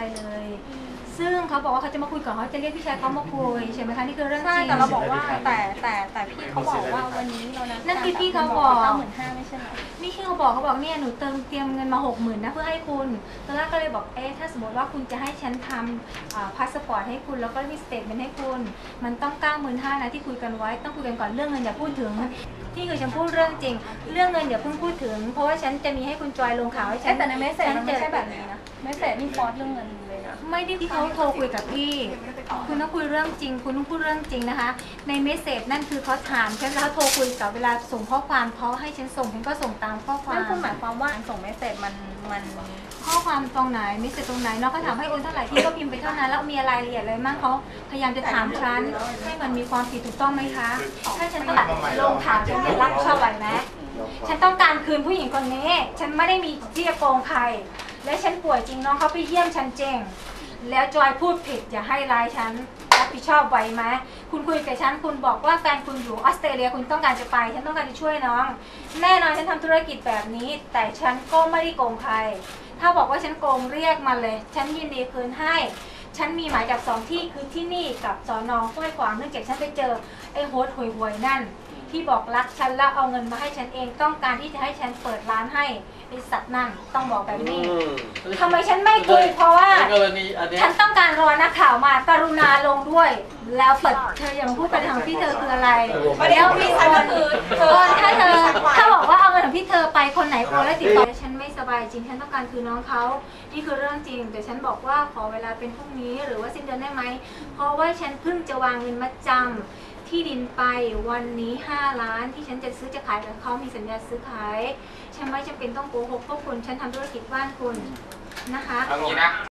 อะไรเลยซึ่งเขาบอกว่าเขาจะมาคุยก่อนเขาจะเรียกพี่ชายเขามาคุยใช่ไหมคะนี่คือเรื่องจริงแต่เราบอกว่าแต่พี่เขาบอกว่าวันนี้เรานะนั่นคือพี่เขาบอก95,000ไม่ใช่หรอนี่ที่เขาบอกเนี่ยหนูเตรียมเงินมา60,000นะเพื่อให้คุณตอนแรกก็เลยบอกถ้าสมมติว่าคุณจะให้ฉันทำพาสปอร์ตให้คุณแล้วก็มีสเตทเมนต์ให้คุณมันต้อง95,000นะที่คุยกันไว้ต้องคุยกันก่อนเรื่องเงินอย่าพูดถึงที่คือฉันพูดเรื่องจริงเรื่องเงินอย่าเพิ่งพูดถึงเพราะว่าฉันจะมีให้คุณจอยลงข่าวให้ฉันแต่ในเมสเซจมันไม่ใช่แบบนี้นะเมสเซจนี่ฟอสเรื่องเงินเลยนะไม่ได้ที่เขาโทรคุยกับพี่คุณต้องคุยเรื่องจริงคุณต้องพูดเรื่องจริงนะคะในเมสเซจนั่นคือเขาถามฉันแล้วโทรคุยกับเวลาส่งข้อความเขาให้ฉันส่งฉันก็ส่งตามข้อความนั่นคือหมายความว่าส่งเมสเซจมันข้อความตรงไหนเมสเซจตรงไหนน้องเขาถามให้โอนเท่าไหร่พี่ก็พิมพ์ไปเท่านั้นแล้วมีรายละเอียดอะไรมั่งเขาพยายามจะถามฉันให้มันมีความผิดถูกต้องไหมคะถ้าฉันตัดลงถามฉันจะรับชอบไหวไหมฉันต้องการคืนผู้หญิงคนนี้ฉันไม่ได้มีที่จะโกงใครและฉันป่วยจริงน้องเขาไปเยี่ยมฉันจริงแล้วจอยพูดผิดอย่าให้ร้ายฉันรับผิดชอบไหวไหมคุณคุยกับฉันคุณบอกว่าแฟนคุณอยู่ออสเตรเลียคุณต้องการจะไปฉันต้องการจะช่วยน้องแน่นอนฉันทำธุรกิจแบบนี้แต่ฉันก็ไม่ได้โกงใครถ้าบอกว่าฉันโกงเรียกมาเลยฉันยินดีคืนให้ฉันมีหมายจับ2ที่คือที่นี่กับสน.ห้วยขวางเนื่องจากฉันไปเจอไอ้โฮสต์ห่วยๆนั่นที่บอกรักฉันแล้วเอาเงินมาให้ฉันเองต้องการที่จะให้ฉันเปิดร้านให้ไอ้สัตว์นั่นต้องบอกแบบนี้ทำไมฉันไม่คุยเพราะว่าฉันต้องการรอนักข่าวมากรุณาลงด้วยแล้วเปิดเธออย่ามาพูดประเด็นของพี่เธอคืออะไรแล้วมีคนถ้าบอกว่าเอาเงินของพี่เธอไปคนไหนโอนแล้วติดต่อฉันไม่สบายจริงฉันต้องการคือน้องเขานี่คือเรื่องจริงแต่ฉันบอกว่าขอเวลาเป็นพรุ่งนี้หรือว่าสิ้นเดือนได้ไหมเพราะว่าฉันเพิ่งจะวางเงินมัดจำที่ดินไปวันนี้5 ล้านที่ฉันจะซื้อจะขายกับเขามีสัญญาซื้อขายฉันไม่จำเป็นต้องโกหกพวกคุณฉันทำธุรกิจบ้านคุณนะคะ